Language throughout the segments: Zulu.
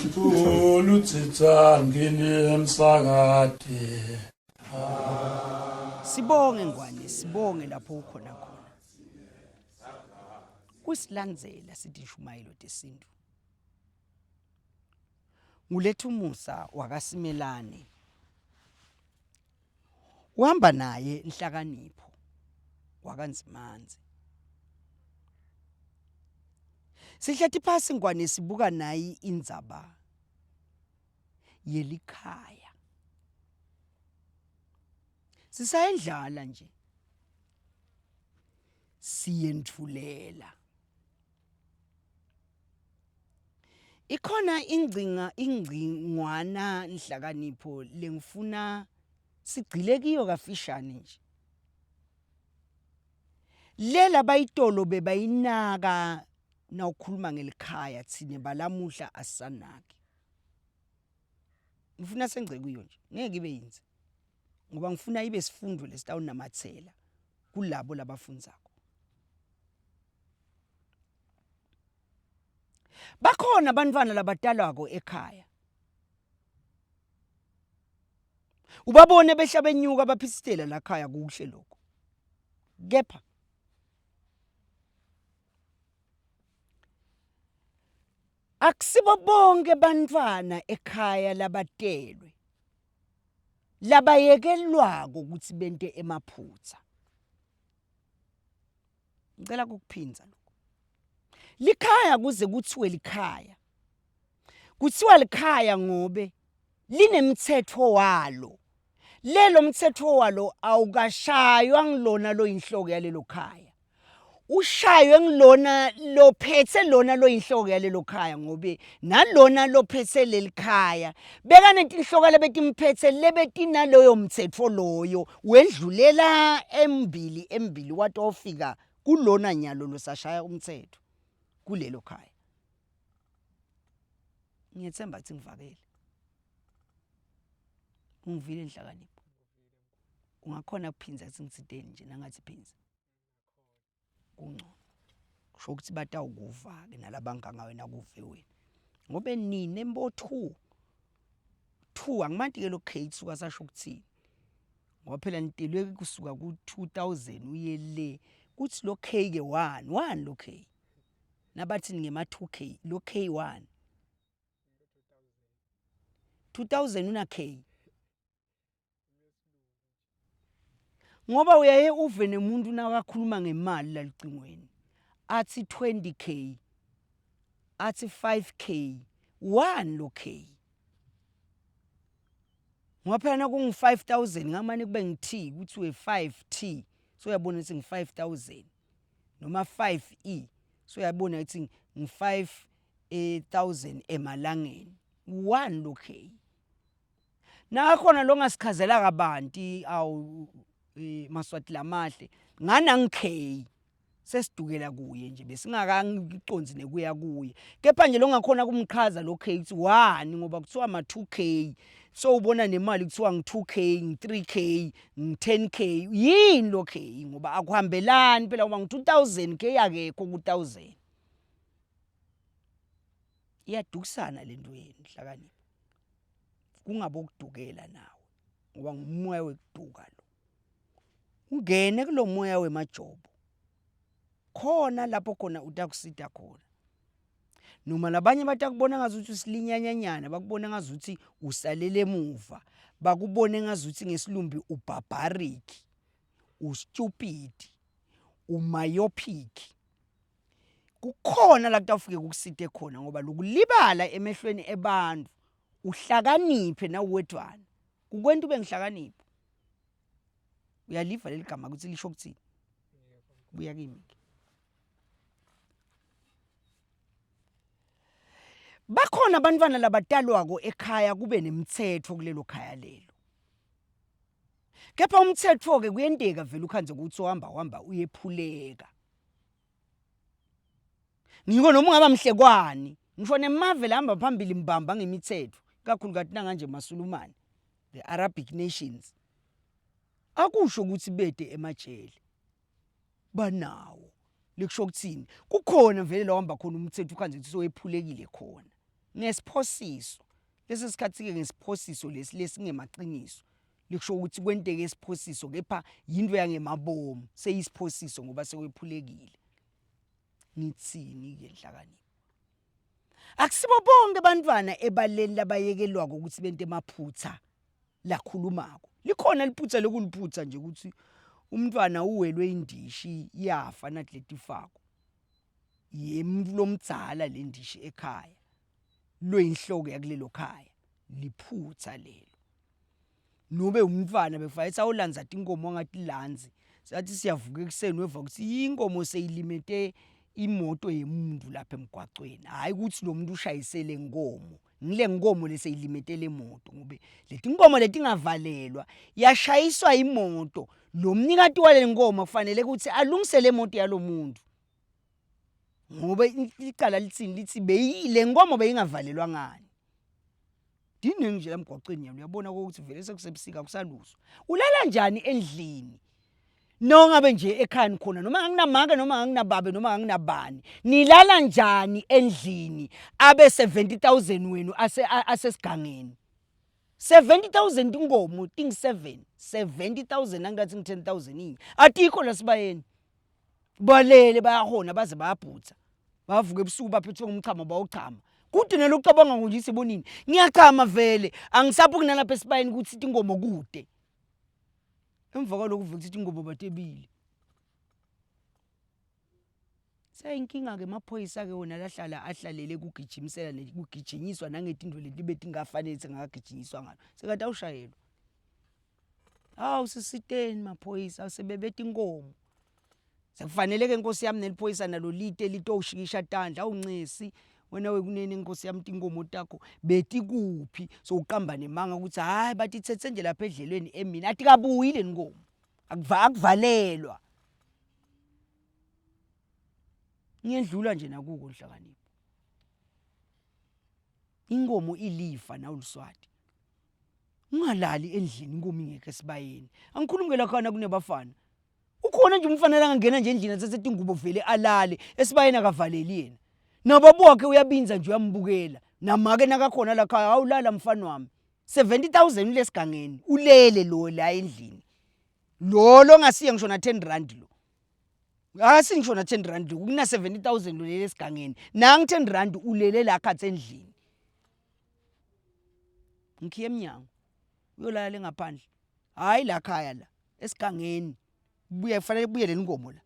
Ulutsitsa ngini emsakade. Sibonge ngwane, sibonge lapho ukhona khona. Kusilandzela sithi Nshumayelo tesintu. Ngulethu Musa wakaSimelane. Uhamba naye inhlakanipho wakanzimanzi. Sihlathi phasi ngwane sibuka naye indzaba yelikhaya. Sisayendlala nje. Siyentfulela. Ikhona ingcingwana inhlakanipho lengifuna sigcile kiyo kafishane nje. Lela bayitolo bebayinaka nawukhuluma ngelikhaya tsine balamuhla asanaki. Ngifuna senze kuyo nje, ngeke ibe yinze. Ngoba ngifuna ibe sifundo lesitawunamathela kulabo labafundzako. Bakhona abantwana labatalwako ekhaya. Ubabone behla benyuka baphisitela la khaya kuhle lokho. Kepha akusibo bonke bantwana ekhaya labatelwe. Labayekelwako ukuthi bente emaphutsa. Ngicela ukuphinza lokho. Likhaya kuze kuthiwe likhaya. Kuthiwa likhaya ngobe linemthetho walo. Lelo mthetho walo awukashaywa ngilona lo yinhloko yalelo khaya. Ushaywe ngilona lophethe lona lo yinhloko yalelo khaya ngobe nalona lophethe lelikhaya beka netinhloka lebetimphethe lebetina loyo mthetho loyo wendlulela embili watofika kulona nyalo losashaya umthetho kulelo khaya. Ngiyethemba ukuthi ngivakele. Ungivile inhlakanipho. Ungakhona kuphinza ukuthi ngitsiteni nje nangathi phinza. Kungcono. Kusho ukuthi batawukuva ke nalabanganga wena kuve wena. Ngobe nini embo 2 angimanti ke lo K suka sasho ukuthini. Ngoba phela nitelwe kusuka ku 2000 uye le kuthi lo K ke 1 lo K. Nabathi ngema 2K lo K1 2000 una K. Ngoba uyaye uve nemuntu nakakhuluma ngemali lalicingweni athi 20K athi 5K 1 lo K. Ngoba phela kungi 5000 ngamane kube ngithi kuthiwe 5T so uyabona ukuthi ngi 5000 noma 5E so uyabona ukuthi ngi 5000 emalangeni 1 lo K. Nakhona lo ngasikhazela kabanti awu Maswati lamahle ngana ngikhe sesidukela kuye nje besingakangiconzi nekuya kuye kepha nje lo ngakhona kumchaza lo K uthi 1 ngoba kuthiwa ama 2K so ubona nemali kuthiwa ngi2K ngi3K ngi10K yini lo K ngoba akuhambelani phela uma ngi2000 K yakekho ku1000 iyadukisana lento yeni hlakanipho kungabokudukela nawe ngoba ngumoya wekuduka lo. Ungene kulomoya wemajobo. Khona lapho khona utakusita khona. Noma labanye batakubona ngazuthi usilinyanyanyana bakubona ngazuthi usalele emuva. Bakubone ngazuthi ngesilumbi ubarbaric, ustupid, umyopic. Kukhona la kutafike kukusite khona ngoba lokulibala emehlweni ebantu uhlakaniphe nawuwedwana. Kukwenta ube ngihlakaniphe. Uyaliva leligama ukuthi lisho ukuthini? Buya kimi. Bakhona abantwana labatalwako ekhaya kube nemthetho kulelo khaya lelo. Kepha umthetho ke kuyenteka vele ukhanze ukuthi uhamba uyephuleka. Ngiko noma ungaba mhlekwani, ngisho nemave lahamba phambili mbamba ngemithetho, kakhulu kathi nanganje masulumane, the Arabic nations. Akusho ukuthi bede emajele. Banawo. Likusho ukuthini? Kukhona vele la uhamba khona umthetho ukhanze ukuthi soyephulekile khona. nesiphosiso lesi sikhathi ke ngesiphosiso lesingemaqiniso likusho ukuthi kwenteke isiphosiso kepha yinto yangemabomu seyisiphosiso ngoba sekwephulekile ngitsini ke Nhlakanipho akusibo bonke abantwana ebaleni labayekelwako ukuthi bente emaphutha lakhulumako likhona liphutha lokuliphutha nje ukuthi umntwana uwelwe indishi yafa natletifako yemntu lomdzala lendishi ekhaya lo inhloko yakulelo khaya liphutha lelo nobe umntwana befanele awulanza inkomo ngathi lanzi sathi siyavuka ekseni weva ukuthi inkomo seyilimete imoto yemuntu lapha emgwaqweni hayi ukuthi lo muntu ushayisele inkomo ngile nkomo leseyilimetele imoto ngobe leti inkomo letingavalelwa yashayiswa imoto lo mnikati wale nkomo kufanele ukuthi alungisele imoto yalomuntu ngoba icala litsini lithi beyile nkomo beyingavalelwa ngani diningi nje emgwaqweni yami uyabona ukuthi vele sekusebusika kusaluswa ulala njani endlini nongabe nje ekhaya khona noma anginamanga noma anginababe noma anginabani nilala njani endlini abe 70,000 wenu asesigangeni 70,000 ingomo ting 70,000 angathi 10,000 inye atikho lasibayeni balele bayahona baze bayabhutha bavuka ebusuku baphethwe ngumchamo bawuchama kude nelocabanga nje sibonini ngiyachama vele angisapho kunalapha esibayeni ukuthi ingomo kude emva kwalokho uvela ukuthi ingobo batebile sayinkinga ke emaphoyisa ke wona lahlala ahlalele kugijimisela nekugijinyiswa nangetindwe leti betingafanele singakagijinyiswa ngalo sekathi awushayelwa hawu sisiteni maphoyisa sebebethe inkomo sekufanele ke inkosi yami neliphoyisa nalo lite litoshikisha tandla awuncisi wena wekunene inkosi yami inkomo takho beti kuphi sokuqamba nemanga ukuthi hayi bathi ithethe nje lapha edlelweni emini athi kabuyile inkomo akuvalelwa ngiyedlula nje nakuko Nhlakanipho inkomo ilifa nawuliswati ungalali endlini inkomo ingeke sibayeni angikhulumi la khona kunebafana ukhona nje umfanele angena nje endlini athathe ingubo vele alale esibayeni akavaleli yena nababo wakhe uyabinza nje uyambukela namake nakakhona la khaya awulala mfana wami 70,000 lesigangeni ulele lo la endlini lo ngasiye ngisho na 10 rand lo asingisho na 10 rand kuna 70,000 lo lesigangeni nangi 10 rand ulele la khathe endlini ngikhiye eminyango uyolala ngaphandle hayi la khaya la esigangeni buye kufanele buye le inkomo la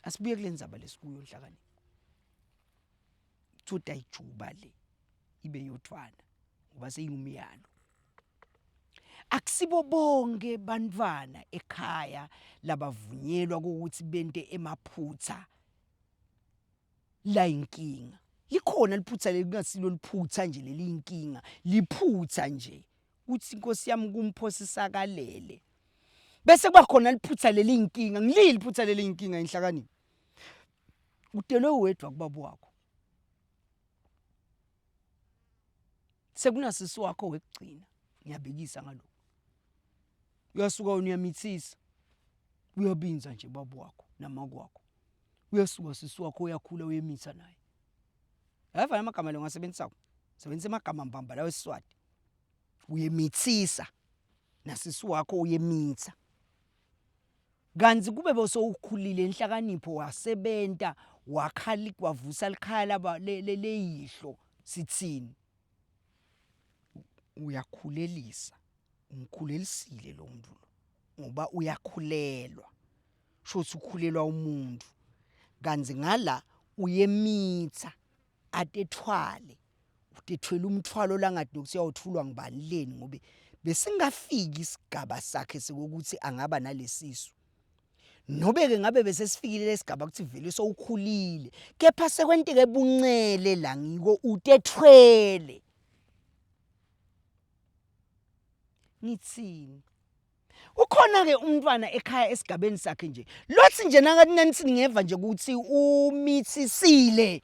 asibuye kulendzaba lesikuyo Nhlakanipho thuta ijuba le ibe yothwana ngoba seyumiyalo akusibo bonke bantwana ekhaya labavunyelwa ukuthi bente emaphutha la inkinga likhona liphutha lelingasilo liphutha nje leli inkinga liphutha nje uthi inkosi yami kumphosisa kalele bese kuba khona liphutha leli inkinga ngilili liphutha leli inkinga Nhlakanipho udelwe wedwa kubaba wakho sekunasisi wakho wekugcina ngiyabekisa ngalokho uyasuka uyamithisa uyabinza nje baba wakho namakwakho uyasuka sisi wakho uyakhula uyemitha naye yava amagama lo ngasebenzisa sebenzisa amagama mbamba lawe Siswati uyemithisa nasisi wakho uyemitha kanzi kube bosowukhulile Nhlakanipho wasebenta wakhali kwavusa likhaya leyihlo sithini uyakhulelisa umkhulelisile lo muntu ngoba uyakhulelwa shothi ukhulelwa umuntu kanzi ngala uyemitha atethwale utethwele umthwalo langathi lokusiyawuthulwa ngibani leni ngobe besingafiki isigaba sakhe sokuthi angaba nalesisu nobe ke ngabe bese sifikile lesigaba ukuthi vele sowukhulile kepha sekwentike buncele la ngiko utethwele ngitsini ukhona ke umntwana ekhaya esigabeni sakhe nje lothi nje nangathi ngeva nje ukuthi umithisile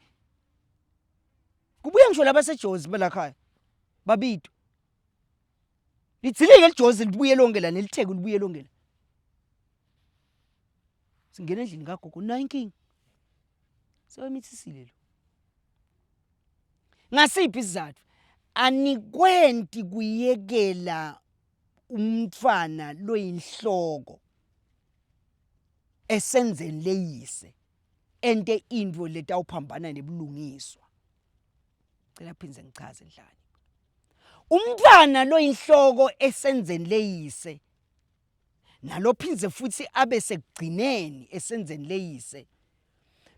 kubuye ngisho labaseJozi belakhaya babito lithilike liJozi libuye lonke la nelitheke libuye lonke la singena endlini kagogo 19 sewemithisile lo ngasiphi isizathu anikwenti kuyekela umntwana loyinhloko esenzeni leyise ente into letawuphambana nebulungiswa. Cela phinze ngichaze Dlani. Umntwana loyinhloko esenzeni leyise nalophinze futhi abe sekugcineni esenzeni leyise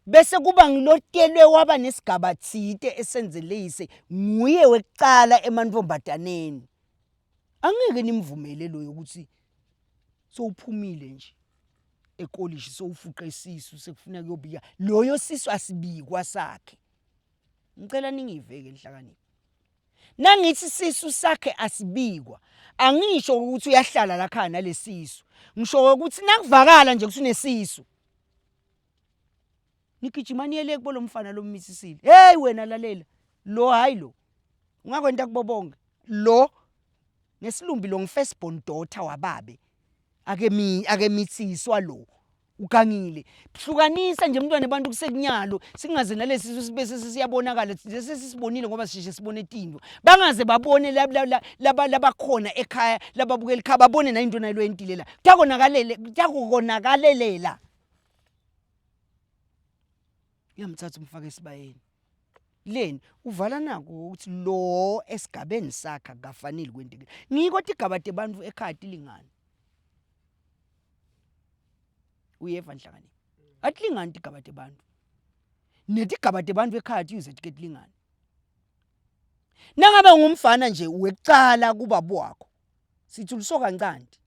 bese kuba ngilotelwe waba nesigaba thite esenzeni leyise nguye wekucala emantombataneni. Angeke nimvumele lo ukuthi sowuphumile nje ekolishi sowufuqa isisu sekufuna kuyobika loyo sisu asibikwa sakhe. Ngicela ningiveke Nhlakanipho. Nangithi sisu sakhe asibikwa angisho ukuthi uyahlala la khaya nalesisu. Ngisho ukuthi nakuvakala nje kusunesisu. Nigijima niyele kubo mfana lo mmisisile. Hey wena lalela. Lo hayi lo. Ungakwenta kubo bonke. Lo nesilumbi lo first born daughter wababe. Ake mithiswa lo. Ugangile. Hlukanisa nje umntwana abantu kusekunyalo singaze nalesisu sibese siyabonakala sesisibonile ngoba sishe sibone itinto. Bangaze babone labakhona ekhaya lababukela ekhaya babone na into nalo entilela. Kuyakonakalelela. Yamthatha umfaka esibayeni. Leni uvala nako ukuthi lo esigabeni sakhe akafanele kwenteke. Ngikho igaba tebantu ekhaya tilingana. Uyeva Nhlakani. Atilingani igaba tebantu. Nethi igaba tebantu ekhaya yuze tiketilingana. Nangabe ngumfana nje wekucala kubaba wakho. Sithi ulisoka ncanti.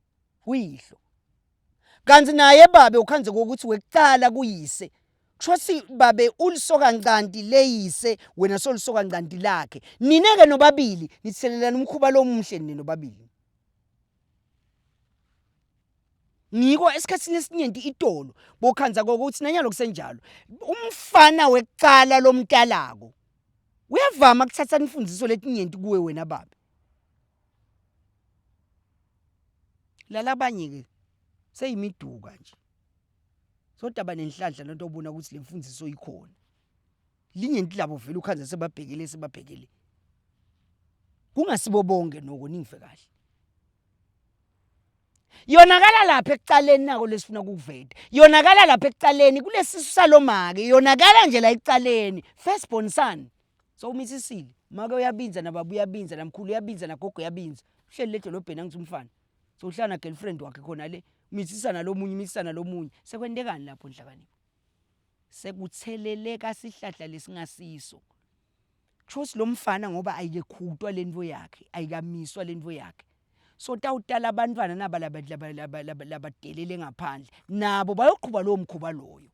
Uyihlo. Kanti naye babe ukhanze ukuthi wekucala kuyise. Chosi babe ulisoka ncanti leyise wena solisoka ncanti lakhe. Nineke nobabili nithelelana umkhuba lomuhle nobabili. Ngiko esikhatsini esinyenti itolo bokhanza ukuthi nanyalo kusenjalo umfana wekucala lomntalako uyavama ukuthatha imfundiso letinyenti kuwe wena baba. Lalabanye ke seyimiduka nje. Sodaba nenhlanhla lento obona ukuthi lemfundiso ikhona. Linyenti labo vele ukhanza sebabhekele. Kungasibo bonke noko ningive kahle. Yonakala lapha ekucaleni nako lesifuna ukuveda. Yonakala lapha ekucaleni kulesisu salomake. Yonakala nje la ekucaleni. First born son. So umisisile. Make uyabinza nababa uyabinza namkhulu uyabinza nagogo uyabinza. Uhleli le dolobheni angithi umfana. So uhlala girlfriend wakhe khona le. Misisana lomunye. Sekwendekani lapho Nhlakanipho? Sekutheleleka sihlahla lesingasiso. Chosi lo mfana ngoba ayikekhutwa lento yakhe, ayikamiswa lento yakhe. So tawutala abantwana naba labadelele ngaphandle nabo bayoqhuba lo mkhuba loyo.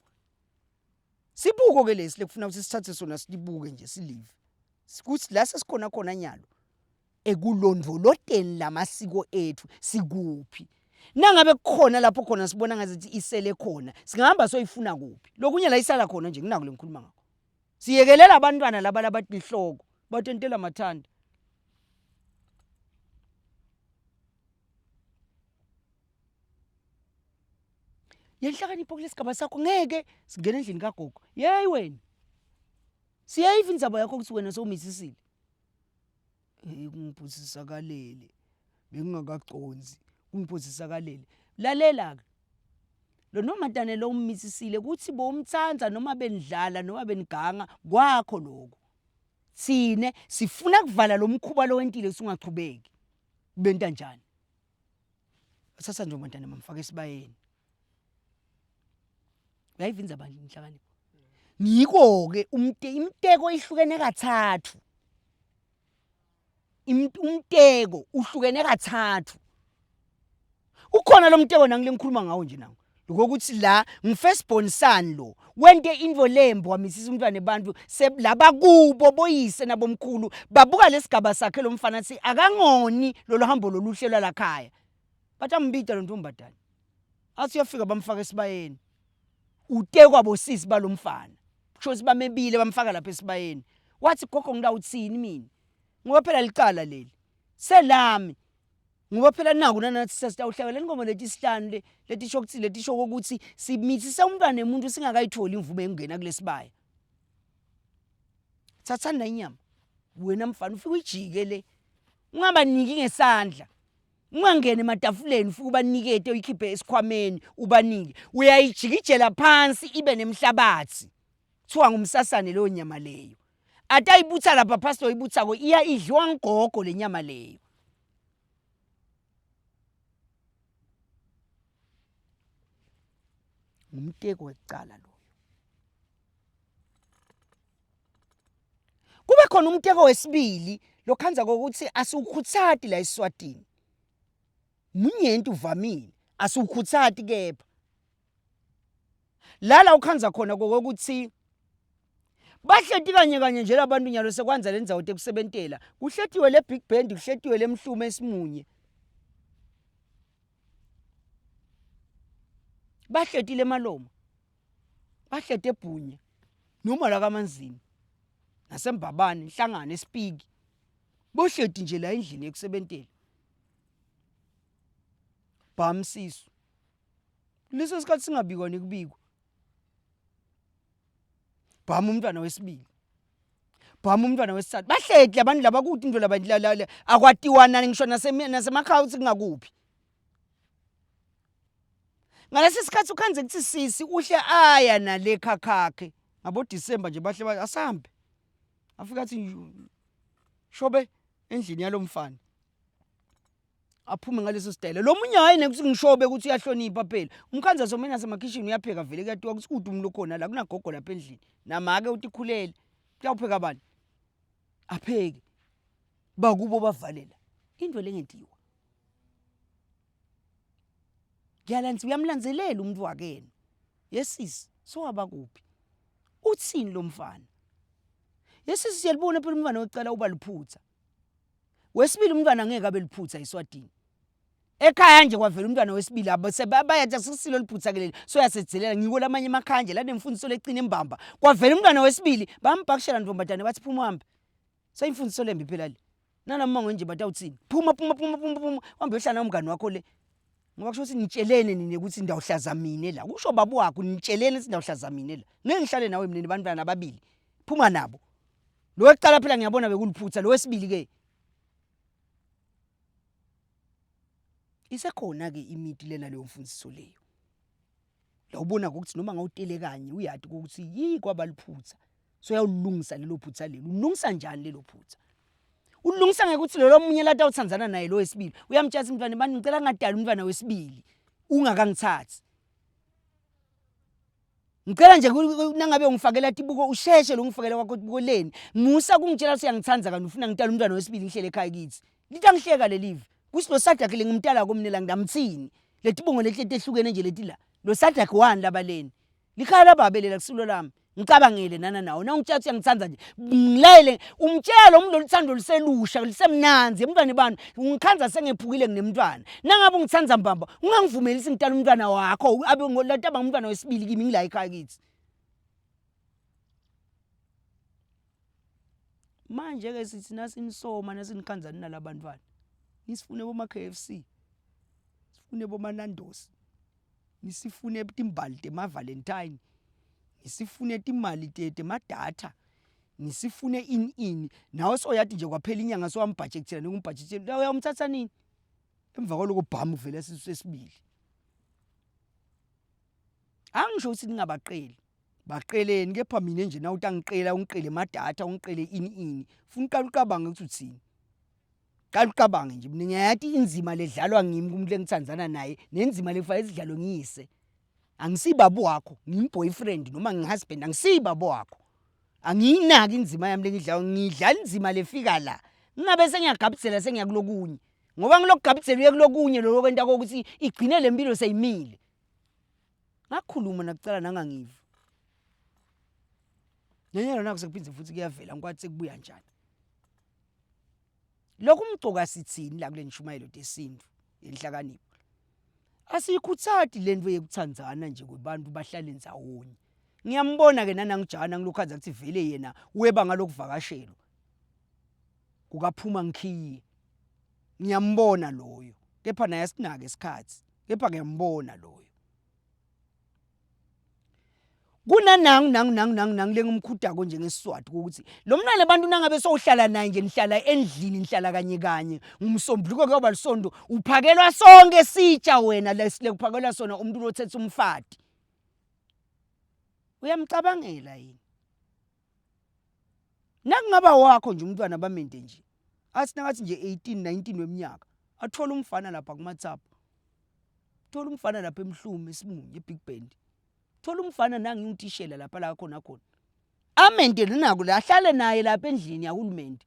Sibuko ke lesi lekufuna ukuthi sithathe sona sibuke nje silive. Sikuthi la sesikhona khona nyalo ekulondvoloteni lamasiko ethu sikuphi. Nangabe kukhona lapho khona sibona ngathi isele khona singahamba soyifuna kuphi. Lokunye la isala khona nje nginako lengikhuluma ngakho. Siyekelela abantwana laba labatihloko batentela mathanda. Yenhlakanipho kulesigaba sakho ngeke singena endlini kagogo. Hey wena. Siyayiva indzaba yakho ukuthi wena sowumisisile. Kungiphusisa kalele. Bengingakaconzi. Kungiphusisa kalele. Lalela ke. Lo nomatane lo ummisisile ukuthi bomthanza noma benidlala noma beniganga kwakho lokho. Sine sifuna kuvala lo mkhuba lo wentile singaqhubeki. Benta kanjani? Asasa nje umatane mamfaka esibayeni. Uyayiva indzaba Nhlakanipho. Ngiko ke imiteko ihlukene kathathu. Umteko uhlukene kathathu. Ukhona lo mteko nangilengikhuluma ngawo nje nawo. Lokuthi la ngifirst born son lo wente indvo lembo wamisisa umntwana nebantu selaba kubo boyise nabomkhulu babuka lesigaba sakhe lo mfana athi akangoni lo hambo loluhlelwa la khaya. Batambita lo ntombazane. Athi uyafika bamfaka esibayeni. Utekwa bosisi balomfana. Kusho bamebile bamfaka lapha esibayeni. Wathi gogo ngidawuthini mina? Ngoba phela licala leli. Selami. Ngoba phela naku nanathi sesitawuhlekela ingoma letisihlanu letisho ukuthi simithisa umntwana nemuntu singakayitholi imvume engena kulesibaya. Thathani la inyama. wena mfana ufika ujike le ungabaniki ngesandla ungangene ematafuleni ufike ubanikete uyikhiphe esikhwameni ubanike uyayijikijela phansi ibe nemhlabathi kuthiwa ngumsasane leyo nyama leyo atayibutha lapha phasi oyibuthako iya idliwa ngogogo le nyama leyo. Ngumteko wecala lo. Kube khona umteko wesibili lokhanza kokuthi asiwukhutsati la eSwatini. Munyenti uvamile asiwukhutsati kepha. Lala ukhanza khona kokuthi bahleti kanye nje labantu nyalo sekwanza lenzawo tekusebentela kuhletiwe le big band kuhletiwe lemhlume esimunye bahletile eMaloma bahlete eBhunye noma la kaManzini naseMbabane inhlangano esipiki bohleti nje la endlini yekusebentela bamsiso leso sikhathi singabikwa nekubikwa bhama umntwana wesibili bhama umntwana wesithathu bahleti abantu laba kuthi into laba akwatiwana ngisho nasemakhaya uthi kungakuphi ngalesi sikhathi ukhanze kuthi sisi uhle aya nale khakhakhe ngabo December nje bahle asambe afika athi shobe endlini yalomfana aphume ngaleso sitayela lo munye hayi nekuthi ngishobe ukuthi uyahlonipha phela umkhanza somena semakhishini uyapheka vele kuyatiwa ukuthi uthi umlo khona la kunagogo lapha endlini namake utikhulele uyawupheka bani apheke bakubo bavalela into lengentiwa ngiyalanzi uyamlanzelela umuntu wakena yesisi so abakuphi uthini lo mfana yesisi siyalibona phela umntwana wecala uba liphutha wesibili umntwana angeke abe liphutha eSwatini ekhaya nje kwavela umntwana wesibili abayathi sisilo liphutha keleli so yasedzelela ngiko lamanye emakhanje la nemfundiso lecina embamba kwavela umntwana wesibili bambhakishela ntombatane bathi phuma uhambe sayimfundiso lembi phela le nanamongo nje batawuthini phuma uhambe uyohlala nomngane wakho le ngoba kusho ukuthi nitshelene nini ukuthi ndawuhlaza mine la kusho babu wakho nitshelene ukuthi ndawuhlaza mine la ngeke ngihlale nawe mina bantwana ababili phuma nabo lo wecala phela ngiyabona bekuliphutha lo wesibili ke isekhona ke imithi lena leyo mfundiso leyo la ubona ukuthi noma ngawutele kanye uyathi ukuthi yiko abaliphutha so uyawulungisa lelo phutha lelo ulungisa njani lelo phutha ulungisa ngekuthi lo munye la tawuthandzana naye lo wesibili uyamtshela umntwana bani ngicela ngadala umntwana wesibili ungakangithathi ngicela nje nangabe ungifakela tibuko usheshe lo ngifakela kwakho tibuko leni musa kungitshela ukuthi uyangithandza kanti ufuna ngidala umntwana wesibili ngihlele ekhaya kithi litangihleka lelive kusilo sadakhe lengimtala komnela ngidamthini letibongo lehlitehlukene nje leti la lo sadakhe wani labaleni likhaya lababelela kusulo lami ngicabangele nana nawo na ungitshatsi uyangithandza nje ngilayele umtshela umuntu loluthando liselusha lisemnanzi emntwana bani ngikhanza sengephukile nginemntwana nangabe ungithandza mbamba ungangivumelisi ngitala umntwana wakho abe ngolataba umntwana wesibili kimi ngila ekhaya kithi manje ke sithi nasinisoma nasinikhanzana nalabantwana nisifune boma KFC sifune boma Nando's nisifune timbali tema Valentine nisifune timali temadatha nisifune in nawe soyathi nje kwaphela inyanga so wambudgetela nekumbudgetela uyamthatha nini emva kwaloko bhamu vele esizwe sesibili angisho ukuthi ningabaqeli baqeleni kepha mina nje na utangiqela ungiqele emadatha ungiqele in funa uqala ucabange ukuthi uthini qala ucabange nje mina ngiyathi inzima ledlalwa ngimi kumuntu engithandzana naye nenzima lefanele sidlalwe ngiyise angisibabu wakho ngimboyfriend noma ngihusband angisibabu wakho angiyinaki inzima yami lengidlayo ngidlala inzima lefika la ngabe sengiyagabuzela sengiyakulokunye ngoba ngilokugabuzela uyekulokunye lo kwenta ukuthi igcine lempilo seyimile ngakhuluma nakucala nangangiva nyenyelo nakho sekuphinze futhi kuyavela ngikwathi sekubuya njani lokhu umgcoka sithini la kule nshumayelo tesintu enhlakanipho asikhutsati lento yekuthandzana nje kwabantu bahlale ndzawonye ngiyambona ke nanangijana ngilokhanza ukuthi vele yena weba ngalokuvakashelo kukaphuma ngikhiye ngiyambona loyo kepha naye asinake isikhathi kepha ngiyambona loyo kunanangu lengumkhudako nje ngeSiswati ukuthi lo mntwana abantu nangabe sohlala naye nje nihlala endlini nihlala kanye kanye ngumsombuluko kuyoba lisondo uphakelwa sonke sitsha wena lesikuphakelwa sona umuntu lothethe umfati uyamcabangela yini nakungaba wakho nje umntwana bamente nje athi nje 18 19 weminyaka athola umfana lapha kuMatsapho thola umfana lapha eMhlume eSimunye eBig Bend thola umfana nangiyutishela lapha la khona amente naku la ahlale naye lapha endlini yahulumende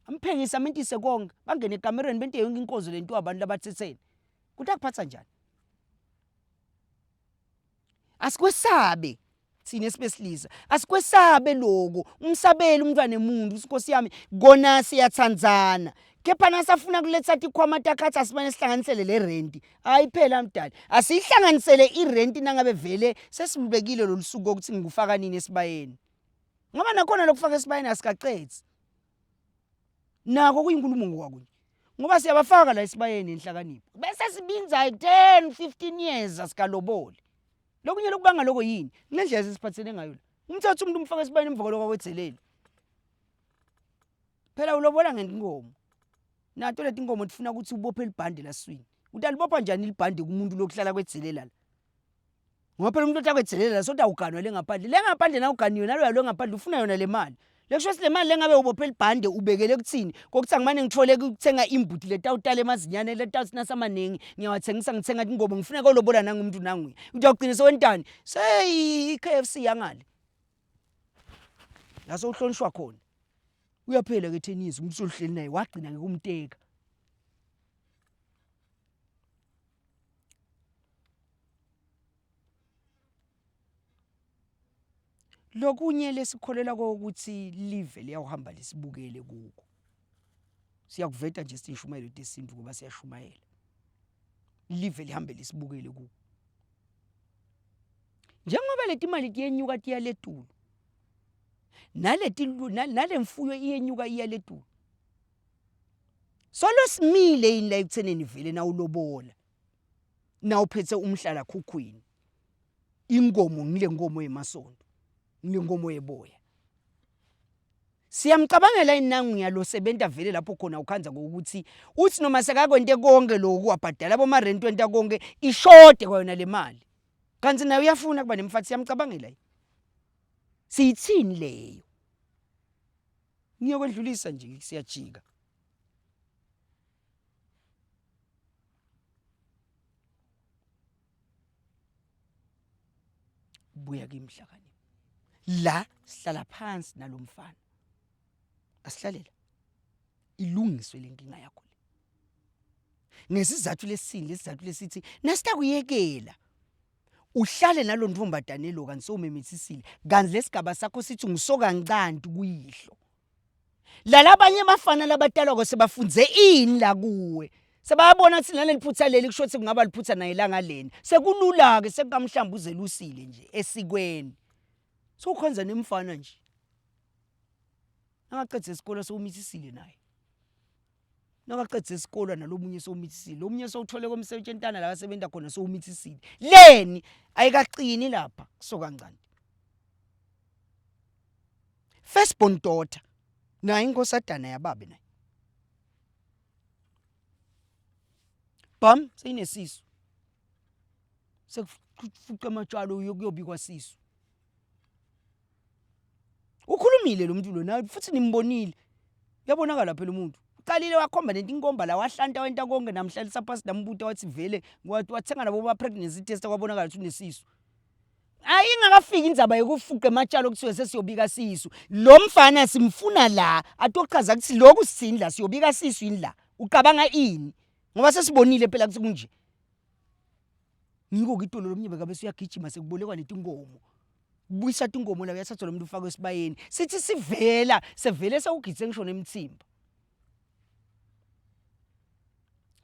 amphekisa amentise konke bangene ekamereni bente yonke inkozo lento abantu labathethene kuthi akuphatha njani asikwesabe sine esibesilisa asikwesabe lokho umsabele umntwana emuntu inkosi yami kona siyathandzana kepha nasafuna kuletha ikhwama takhathi asibane sihlanganisele le rent ayiphela mdali asihlanganisele irent nangabe vele sesibekile lo lusuku ukuthi ngikufaka nini esibayeni ngoba nakhona lokufaka esibayeni asikaqedzi nako kuyinkulumo ngokwakunye ngoba siyabafaka la esibayeni enhlakanipho bese sibinza 10 15 years asikalobole lokunye lokubanga lokho yini ngendlela sesiphathene ngayo la umthatha umuntu umfaka esibayeni emva kwaloko kwethelele phela ulobola ngenkomo nato leti inkomo tifuna ukuthi ubophe libhande laswini utalibopha njani libhande kumuntu lokuhlala kwetzelela la ngoba phela umuntu otakwetzelela la soda uganwa lengaphandle na uganiwe naloya lo ngaphandle ufuna yona le mali lekusho le mali lengabe ubophe libhande ubekele kuthini kokuthi angimane ngithole ukuthenga imbuti letawutala emazinyane letawusinasa amaningi ngiyawathengisa ngithenga ingobo ngifuna kolobola nangumuntu nanguye uyaqinisa wentani sey KFC yangale la sohlonishwa khona uyaphela ke tennis umuntu sohleli naye wagcina ngekumteka lokunye lesikholela ukuthi live liyahamba lisibukele kuko siyakuveta nje sishumayelo tesintu ngoba siyashumayela live lihambe lisibukele kuko njengoba leti mali tiyenyuka tiyaletulu nalemfuyo iyenyuka iyaletulu solo simile yini la ekutheneni vele na ulobola na uphethe umhlala khukhwini ingomo ngile ngomo yemasondo ngile ngomo yeboya siyamcabangela inangu ngiyalo sebenta vele lapho khona ukhanza ngokuthi uthi noma sekakwente konke lokhu wabhadala aboma rent wenta konke ishode kwayona le mali kanti naye uyafuna kuba nemfathi siyamcabangela siyithini leyo ngiyokwedlulisa nje siyajika buya kimhlakani la sihlala phansi nalomfana asihlalela ilungiswe lenkinga yakho nesizathu lesithi nasitakuyekela uhlale nalo ntombatane lo kanti sowumemethisile kanti lesigaba sakho sithi ngisokancanti kuyihlo lalabanye abafana labatalwa sebafunze ini la kuwe sebayabona ukuthi naleliphutha leli kusho ukuthi kungaba liphutha naye la ngaleni sekulula ke sekamhlamba uzelusile nje esikweni sokhonza nemfana nje angaqedze isikole sowumithisile naye nakaqedze isikole nalomunye sowumithisile lomunye sowuthole komsebenzi entana la asebenza khona sowumithisile leni ayikaqini lapha sokancane firstborn daughter naye inkosadana yababe naye bam seyinesisu sekufuqa amatshalo yokuyobikwa sisu ukhulumile lo muntu lo nawe futhi nimbonile uyabonakala phela umuntu uqalile wakhomba nento inkomba la wahlanta wenta konke namhlalisa phansi nambuta wathi vele wathenga nabo ba pregnancy test kwabonakala ukuthi unesisu ayingakafiki indzaba yokufuqa amatshalo kuthiwe sesiyobika sisu lo mfana simfuna la atochaza ukuthi lokhu sithini la siyobika sisu yini la uqabanga ini ngoba sesibonile phela ukuthi kunje ngiko kitolo lomnye bekabe siyagijima sekubolekwa netinkomo buyisa tinkomo la uyathatha lo muntu ufake esibayeni sithi sevele sewugitse ngishona emthimba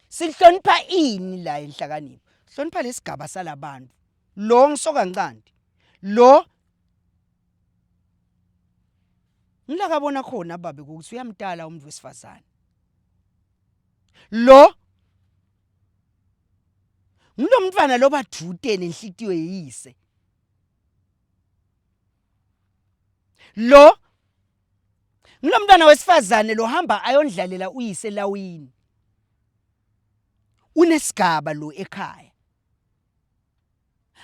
sihlonipha ini la enhlakanipho hlonipha lesigaba salabantu lo ngisokancanti lo ngilakabona khona babe ukuthi uyamtala umuntu wesifazane lo ngilomntwana lo badrute nenhlitiyo yeyise lo ngilomntwana wesifazane lo hamba ayondlalela uyise lawini unesigaba lo ekhaya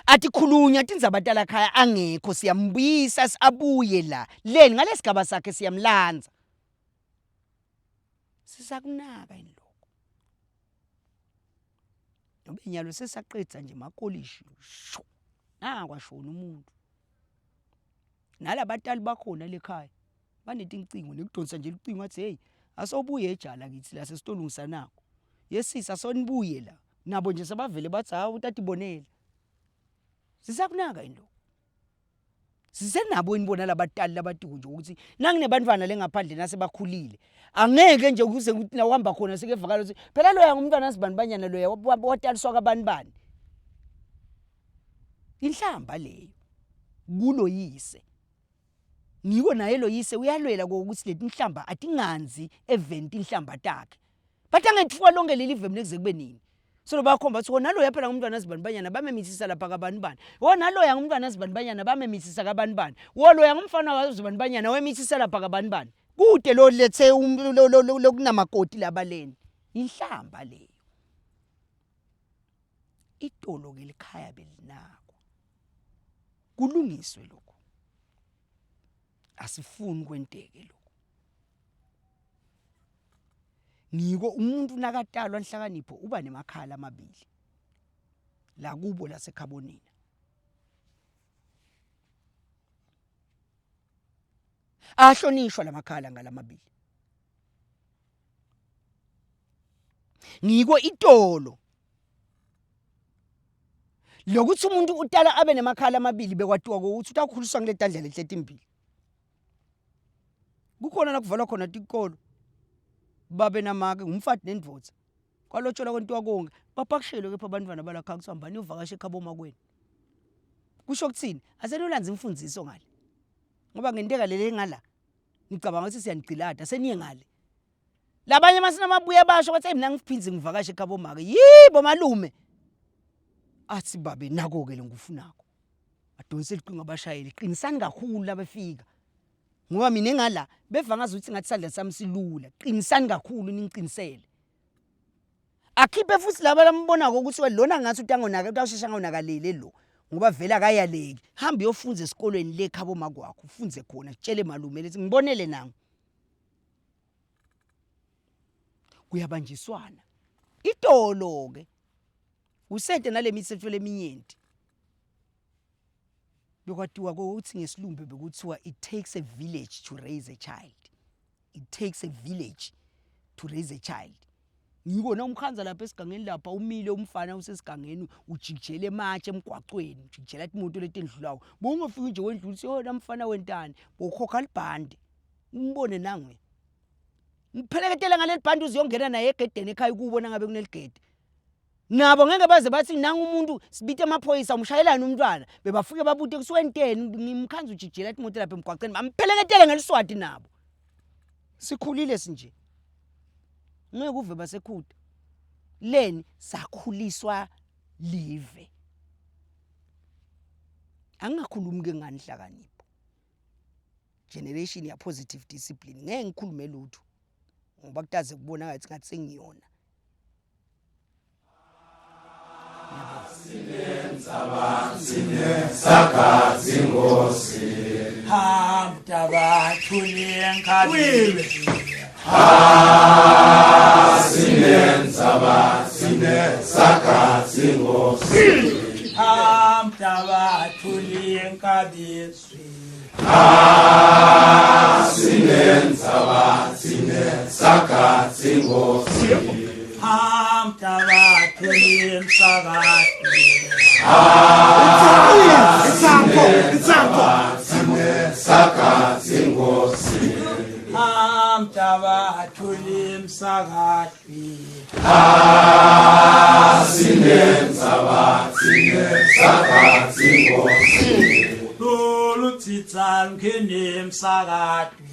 athi khulunya tinzabatala khaya angekho siyambuyisa abuye la leni ngalesigaba sakhe siyamlanza sisakunaka inhloko nobenyalo sesaqedza nje makolishi sho kwashona umuntu nalabatali bakhona lekhaya banetincingo nekudonsa nje licingo athi hey asobuye ejala kithi la sesitolungisa nako yesisa sonibuye la nabo nje sabavele bathi hawu utati bonela sisakunaka into sisenabo inibona labatali labatuku nje ukuthi nanginebantwana lengaphandle nasebakhulile angeke nje ukuze ukuthi na uhamba khona sekevakala ukuthi phela lo yangumntwana asibanibanyana lo wataliswa kabanibani inhlamba leyo kulo yise ngiko naye lo yise uyalwela ukuthi leti inhlamba atinganzi event inhlamba takhe bathi angethwa lonke leli vembu nekuze kube nini so bakhomba ukuthi wona lo yaphela ngumntwana asibanibanyana bamemithisa lapha kabanibani wona lo yangumntwana asibanibanyana bamemithisa kabanibani wolo yangumfana wazibanibanyana wemithisa lapha kabanibani kude lo lethe lokunamakoti labaleni inhlamba leyo itolo ke likhaya belinako kulungiswe lokho asifuni kwenteke lokho ngiko umuntu nakatalwa enhlakanipho uba nemakhala amabili la kubo laseKhabonini ahlonishwa lamakhala ngalamabili ngiko itolo lokuthi umuntu utala abe nemakhala amabili bekwatiwa ukuthi utakhuliswa ngile tandla lehletimbili kukhona la kuvalwa khona tikolo babe namake umfati nendvodza kwalotshola kwentiwa konke bapakishelo kepha abantwana balakha kusihambani uvakashe eKhaboma kweni kusho ukuthini asenolanza imfundiso ngale ngoba ngenteka lele ngala ngicabanga ukuthi siyanicilada seniye ngale labanye masina mabuya basho bathi mina ngiphinze ngivakashe eKhaboma ke yibo malume athi babe nako ke lengufunako adonse liqinga abashayeli qinisani kakhulu labafika ngoba mina engala bevangaza ukuthi ngathi sandla sami silula qinisani kakhulu ningiqinisele akhiphe futhi laba lambonako ukuthi lona ngathi utangonaka utashesha ngonakalele lo ngoba vela akayaleki hamba uyofunza esikolweni leKhaboma kwakho ufunze khona tshele malume lethi ngibonele nangu kuyabanjiswana itolo ke usente nale mithetho leminyenti bekwatiwa ukuthi ngesilumbe bekuthiwa it takes a village to raise a child it takes a village to raise a child ngiko nomkhanza lapha esigangeni lapha umile umfana usesigangeni ujikijele ematshe emgwaqweni ujikijela imoto letendlulawo bongafika nje wendlula yona mfana wentana bokhokha libhande umbone nangwe ngipheleketela ngaleli bhande uziyongena naye egedeni ekhaya ukubona ngabe kuneligede nabo ngeke baze bathi nanga umuntu sibite amaphoyisa umshayelana umntwana bebafike babute kusuwenteni ngimkhanza ujijela imoto lapha emgwaqweni bampheleketele ngeliswati nabo sikhulile sinje ngeke uve basekhuda leni sakhuliswa live angakhulumi ke ngani hlakanipho generation ya positive discipline ngeke ngikhulume lutho ngoba kutaze kubona ngathi sengiyona Sinensakazi ngosi hamtabathulie nkabili sinesakazi ngosi hamtabathulie nkabili sinesakazi ngosi hamtabathulie msakati sinesakazi ngosi hamtabathulie msakati sinesakazi ngosi lolutsitsa ngene msakati